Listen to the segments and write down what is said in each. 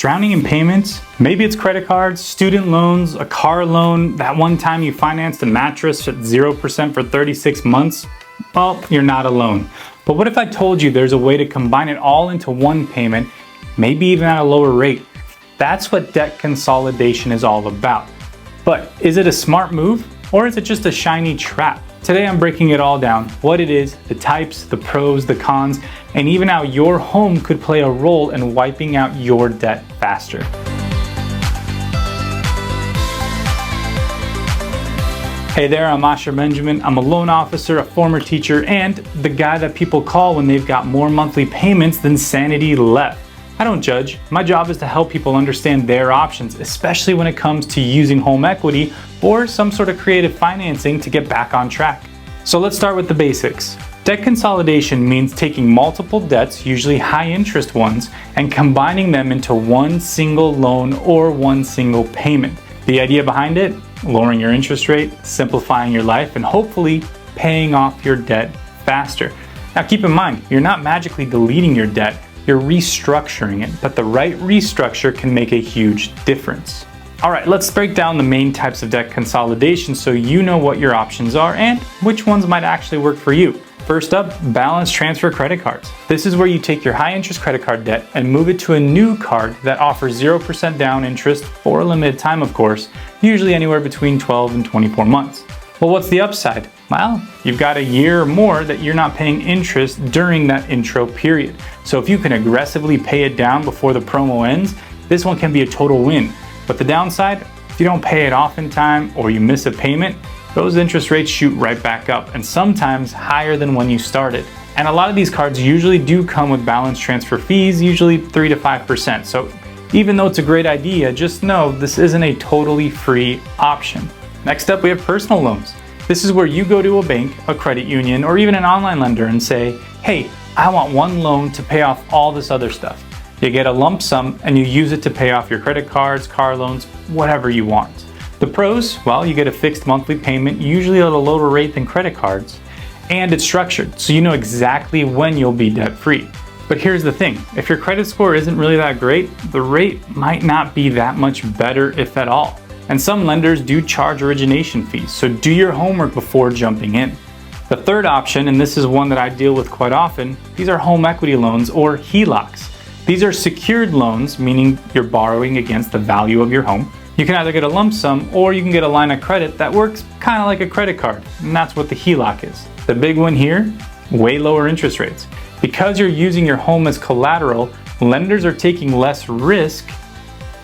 Drowning in payments? Maybe it's credit cards, student loans, a car loan, that one time you financed a mattress at 0% for 36 months? Well, you're not alone. But what if I told you there's a way to combine it all into one payment, maybe even at a lower rate? That's what debt consolidation is all about. But is it a smart move, or is it just a shiny trap? Today I'm breaking it all down, what it is, the types, the pros, the cons, and even how your home could play a role in wiping out your debt faster. Hey there, I'm Ashur Benjamin. I'm a loan officer, a former teacher, and the guy that people call when they've got more monthly payments than sanity left. I don't judge. My job is to help people understand their options, especially when it comes to using home equity or some sort of creative financing to get back on track. So let's start with the basics. Debt consolidation means taking multiple debts, usually high interest ones, and combining them into one single loan or one single payment. The idea behind it? Lowering your interest rate, simplifying your life, and hopefully paying off your debt faster. Now keep in mind, you're not magically deleting your debt, you're restructuring it, but the right restructure can make a huge difference. All right, let's break down the main types of debt consolidation so you know what your options are and which ones might actually work for you. First up, balance transfer credit cards. This is where you take your high interest credit card debt and move it to a new card that offers 0% down interest for a limited time, of course, usually anywhere between 12 and 24 months. Well, what's the upside? Well, you've got a year or more that you're not paying interest during that intro period. So if you can aggressively pay it down before the promo ends, this one can be a total win. But the downside, if you don't pay it off in time or you miss a payment, those interest rates shoot right back up and sometimes higher than when you started. And a lot of these cards usually do come with balance transfer fees, usually 3 to 5%. So even though it's a great idea, just know this isn't a totally free option. Next up, we have personal loans. This is where you go to a bank, a credit union, or even an online lender and say, hey, I want one loan to pay off all this other stuff. You get a lump sum and you use it to pay off your credit cards, car loans, whatever you want. The pros, well, you get a fixed monthly payment, usually at a lower rate than credit cards, and it's structured, so you know exactly when you'll be debt-free. But here's the thing, if your credit score isn't really that great, the rate might not be that much better, if at all. And some lenders do charge origination fees, so do your homework before jumping in. The third option, and this is one that I deal with quite often, these are home equity loans or HELOCs. These are secured loans, meaning you're borrowing against the value of your home. You can either get a lump sum or you can get a line of credit that works kind of like a credit card, and that's what the HELOC is. The big one here, way lower interest rates. Because you're using your home as collateral, lenders are taking less risk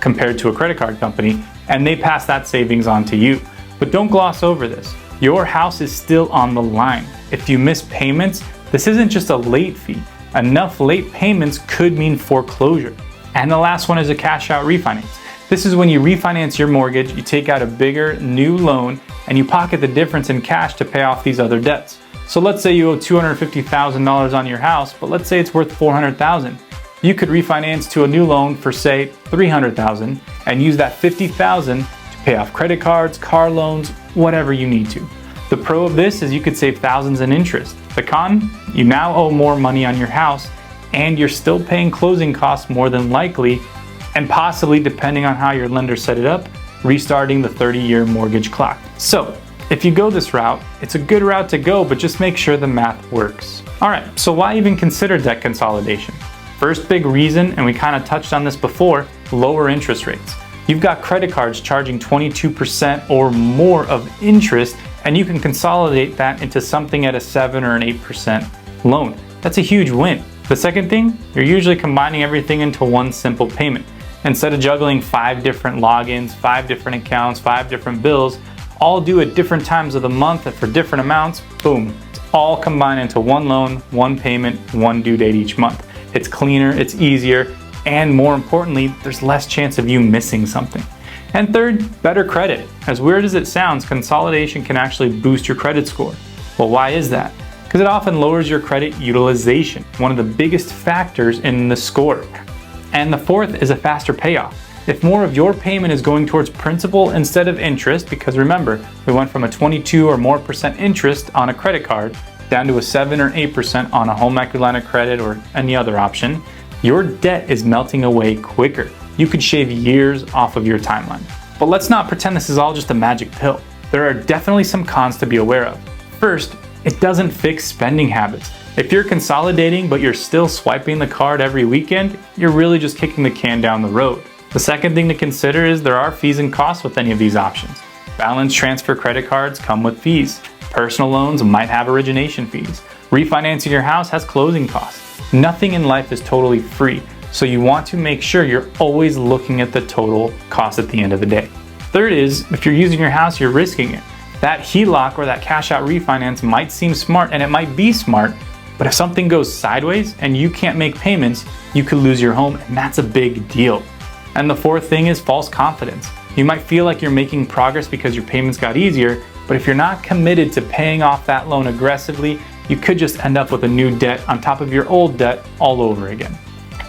compared to a credit card company, and they pass that savings on to you. But don't gloss over this. Your house is still on the line. If you miss payments, this isn't just a late fee. Enough late payments could mean foreclosure. And the last one is a cash out refinance. This is when you refinance your mortgage, you take out a bigger new loan, and you pocket the difference in cash to pay off these other debts. So let's say you owe $250,000 on your house, but let's say it's worth $400,000. You could refinance to a new loan for say $300,000 and use that $50,000 to pay off credit cards, car loans, whatever you need to. The pro of this is you could save thousands in interest. The con, you now owe more money on your house and you're still paying closing costs more than likely, and possibly, depending on how your lender set it up, restarting the 30-year mortgage clock. So if you go this route, it's a good route to go, but just make sure the math works. All right, so why even consider debt consolidation? First big reason, and we kind of touched on this before, lower interest rates. You've got credit cards charging 22% or more of interest, and you can consolidate that into something at a 7 or an 8% loan. That's a huge win. The second thing, you're usually combining everything into one simple payment. Instead of juggling 5 different logins, 5 different accounts, 5 different bills, all due at different times of the month and for different amounts, boom, it's all combined into one loan, one payment, one due date each month. It's cleaner, it's easier, and more importantly, there's less chance of you missing something. And third, better credit. As weird as it sounds, consolidation can actually boost your credit score. Well, why is that? Because it often lowers your credit utilization, one of the biggest factors in the score. And the fourth is a faster payoff. If more of your payment is going towards principal instead of interest, because remember, we went from a 22 or more % interest on a credit card down to a 7 or 8% on a home equity line of credit or any other option, your debt is melting away quicker. you could shave years off of your timeline. But let's not pretend this is all just a magic pill. There are definitely some cons to be aware of. First, it doesn't fix spending habits. If you're consolidating but you're still swiping the card every weekend, you're really just kicking the can down the road. The second thing to consider is there are fees and costs with any of these options. Balance transfer credit cards come with fees. Personal loans might have origination fees. Refinancing your house has closing costs. Nothing in life is totally free, so you want to make sure you're always looking at the total cost at the end of the day. Third is, if you're using your house, you're risking it. That HELOC or that cash out refinance might seem smart, and it might be smart, but if something goes sideways and you can't make payments, you could lose your home, and that's a big deal. And the fourth thing is false confidence. You might feel like you're making progress because your payments got easier, but if you're not committed to paying off that loan aggressively, you could just end up with a new debt on top of your old debt all over again.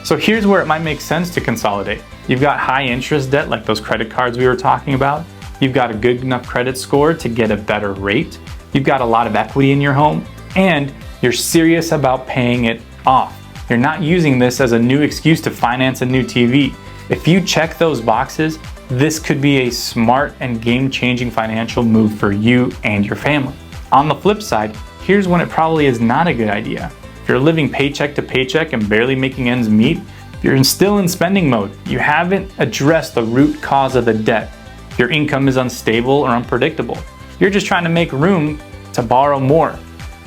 So here's where it might make sense to consolidate. You've got high interest debt like those credit cards we were talking about. You've got a good enough credit score to get a better rate. You've got a lot of equity in your home, and you're serious about paying it off. You're not using this as a new excuse to finance a new TV. If you check those boxes, this could be a smart and game-changing financial move for you and your family. On the flip side, here's when it probably is not a good idea. If you're living paycheck to paycheck and barely making ends meet, if you're still in spending mode, you haven't addressed the root cause of the debt. Your income is unstable or unpredictable. You're just trying to make room to borrow more.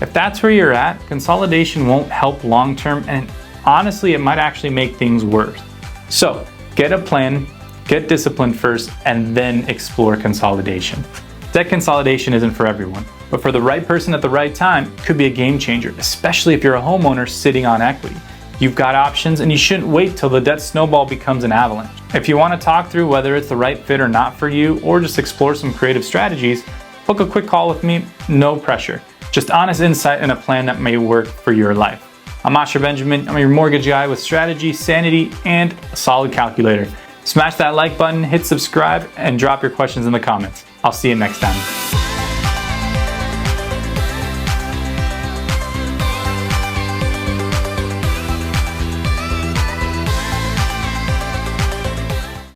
If that's where you're at, consolidation won't help long-term, and honestly, it might actually make things worse. So, get a plan, get disciplined first, and then explore consolidation. Debt consolidation isn't for everyone, but for the right person at the right time, it could be a game changer, especially if you're a homeowner sitting on equity. You've got options, and you shouldn't wait till the debt snowball becomes an avalanche. If you want to talk through whether it's the right fit or not for you, or just explore some creative strategies, book a quick call with me, no pressure. Just honest insight and a plan that may work for your life. I'm Ashur Benjamin. I'm your mortgage guy with strategy, sanity, and a solid calculator. Smash that like button, hit subscribe, and drop your questions in the comments. I'll see you next time.